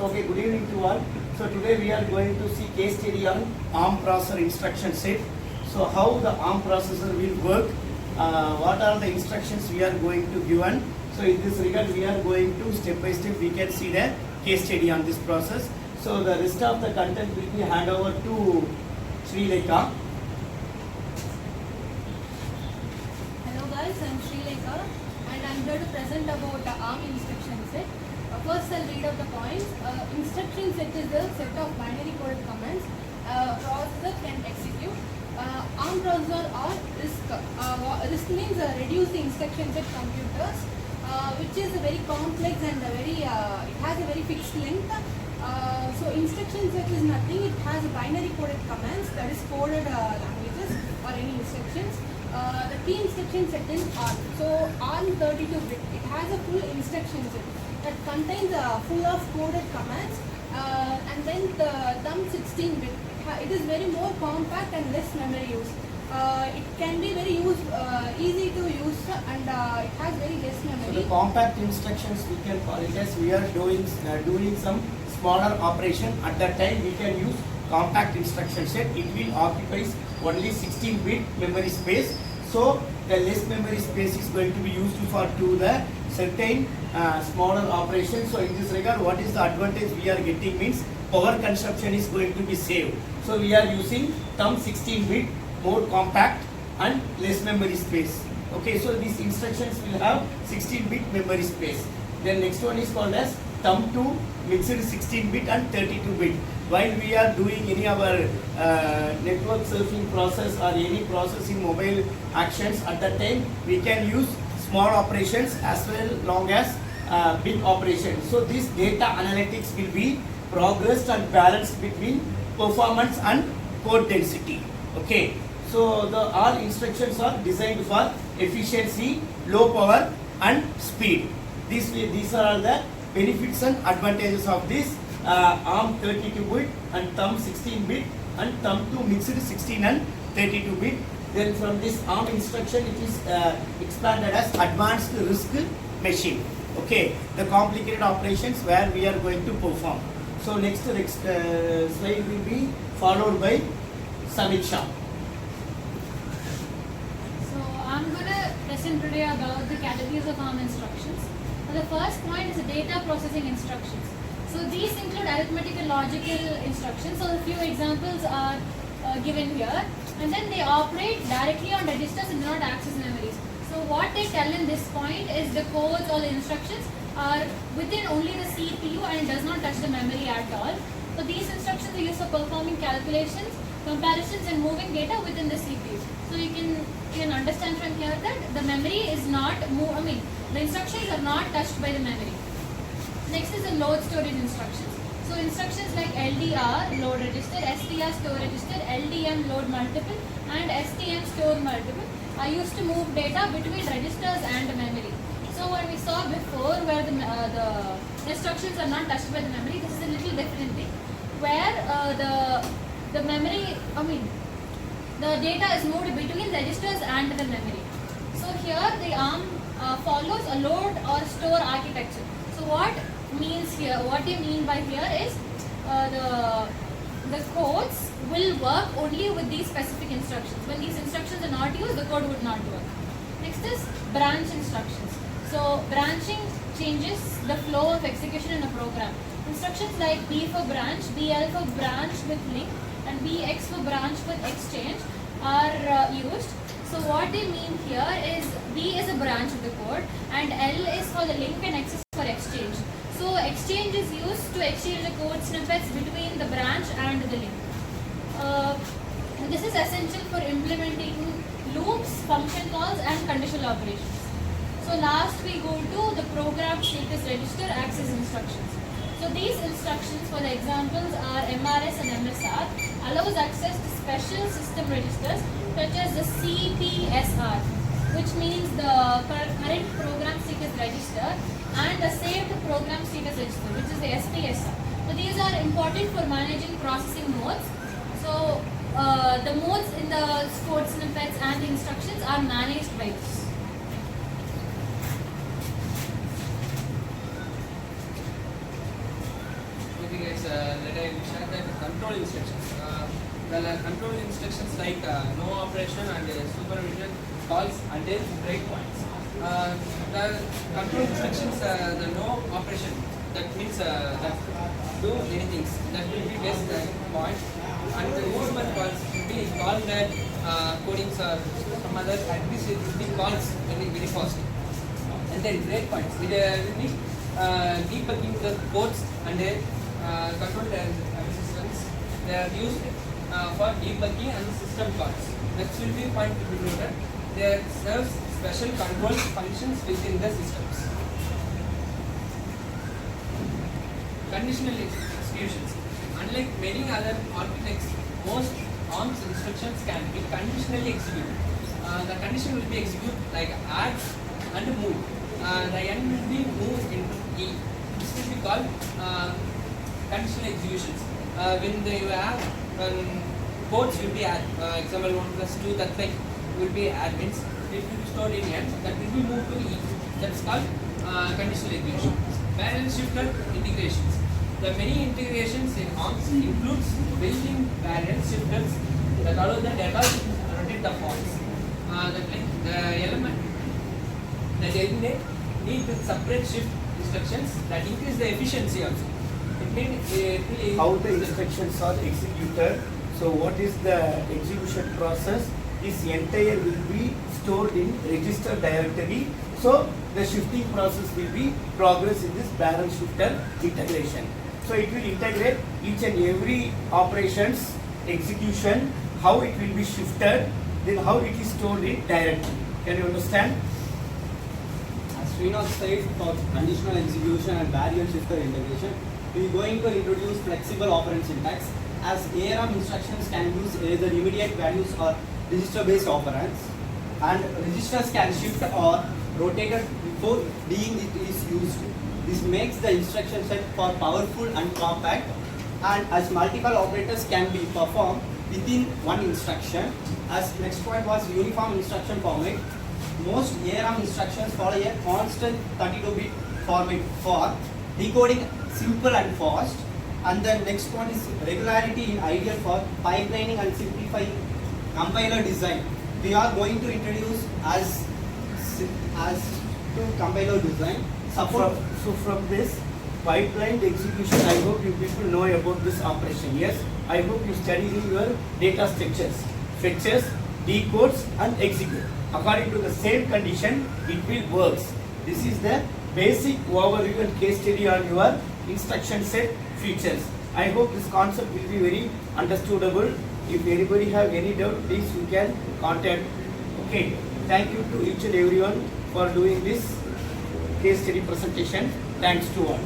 So okay, good evening to all. So today we are going to see case study on ARM processor instruction set. So how the ARM processor will work, what are the instructions we are going to given. So in this regard we are going to step by step we can see the case study on this process. So the rest of the content will be hand over to Sri Lekha. Hello guys, I am Sri Lekha and I am here to present about the ARM instruction set. First I will read out the points. Instruction set is a set of binary coded commands processor can execute. ARM processor or RISC. RISC means reduce the instruction set computers, which is very complex and it has a very fixed length. So instruction set is nothing. It has binary coded commands, that is coded languages or any instructions. The key instruction set is ARM. So ARM 32-bit. It has a full instruction set that contains full of coded commands, and then the thumb 16-bit. It is very more compact and less memory use. It can be very easy to use and it has very less memory. So the compact instructions we can call it as we are doing some smaller operation. At that time we can use compact instruction set. It will occupy only 16-bit memory space. So the less memory space is going to be used for do the certain smaller operations. So in this regard, what is the advantage we are getting means power consumption is going to be saved. So we are using thumb 16-bit, more compact and less memory space. Okay, so these instructions will have 16-bit memory space. Then next one is called as thumb 2 mixed 16-bit and 32-bit. While we are doing any of our network surfing process or any process in mobile actions, at that time we can use small operations as well long as big operations. So this data analytics will be progressed and balanced between performance and code density. Okay, so the all instructions are designed for efficiency, low power and speed. These are all the benefits and advantages of this ARM 32-bit and thumb 16-bit and thumb 2 mixed 16 and 32-bit. Then from this ARM instruction it is expanded as advanced RISC machine. Okay, the complicated operations where we are going to perform. So next slide will be followed by Samiksha. So I'm going to present today about the categories of ARM instructions. The first point is the data processing instructions. So these include arithmetic and logical instructions. So a few examples are given here. And then they operate directly on registers and do not access memories. So what they tell in this point is the codes or the instructions are within only the CPU and does not touch the memory at all. So these instructions are used for performing calculations, comparisons and moving data within the CPU. So you can understand from here that the memory is not the instructions are not touched by the memory. Next is the load storage instructions. So instructions like LDR, load register, STR, store register, LDM, load multiple and STM, store multiple are used to move data between registers and memory. So what we saw before where the instructions are not touched by the memory, this is a little different thing. Where the memory, the data is moved between registers and the memory. So here the ARM follows a load or store architecture. So what you mean by here is the codes will work only with these specific instructions. When these instructions are not used, the code would not work. Next is branch instructions. So branching changes the flow of execution in a program. Instructions like B for branch, BL for branch with link and BX for branch with exchange are used. So what they mean here is B is a branch of the code and L is for the link and X is for exchange. So exchange is used to exchange the code snippets between the branch and the link. This is essential for implementing loops, function calls and conditional operations. So last we go to the program status register access instructions. So these instructions for the examples are MRS and MSR allows access to special system registers such as the CPSR, which means the current program status register and the saved program status register, which is the SPSR. So these are important for managing processing modes. So the modes in the code snippets and the instructions are managed by this. let I share the control instructions. The control instructions like no operation and supervision calls until breakpoints. The control instructions, the no operation, that means that do anything, that will be best point, and the movement calls will be called that codings or some other, at least it will be calls very fast. And then breakpoints, we need debugging the codes and control systems. They are used for debugging and system calls. That will be point to be noted. They serve special control functions within the systems. Conditional executions. Unlike many other architects, most ARM's instructions can be conditionally executed. The condition will be executed like add and move. The n will be moved into E. This will be called conditional executions. When you have codes will be add, example 1 plus 2, that like will be add means it will be stored in n, that will be moved to E. That's called conditional execution. Parallel shifter integrations. The many integrations in ARMS includes building parallel shifters that allow the data to rotate the points. The element that eliminate need to separate shift instructions that increase the efficiency also. It means How the instructions are executed. So what is the execution process? This entire will be stored in register directory. So the shifting process will be progress in this barrel shifter integration. So it will integrate each and every operations execution, how it will be shifted, then how it is stored in directory. Can you understand? As Srinath said, for conditional execution and barrier shifter integration, we are going to introduce flexible operand syntax, as ARM instructions can use either immediate values or register-based operands, and registers can shift or rotated before being it is used. This makes the instruction set for powerful and compact, and as multiple operators can be performed within one instruction. As next point was uniform instruction format. Most ARM instructions follow a constant 32-bit format for decoding simple and fast. And the next one is regularity in ideal for pipelining and simplifying compiler design. We are going to introduce as to compiler design. Support. So from this pipeline execution, I hope you people know about this operation. Yes, I hope you study in your data structures, fetches, decodes and execute. According to the same condition, it will work. This is the basic overview and case study on your instruction set features. I hope this concept will be very understandable. If anybody have any doubt, please you can contact. Okay, thank you to each and everyone for doing this case study presentation. Thanks to all.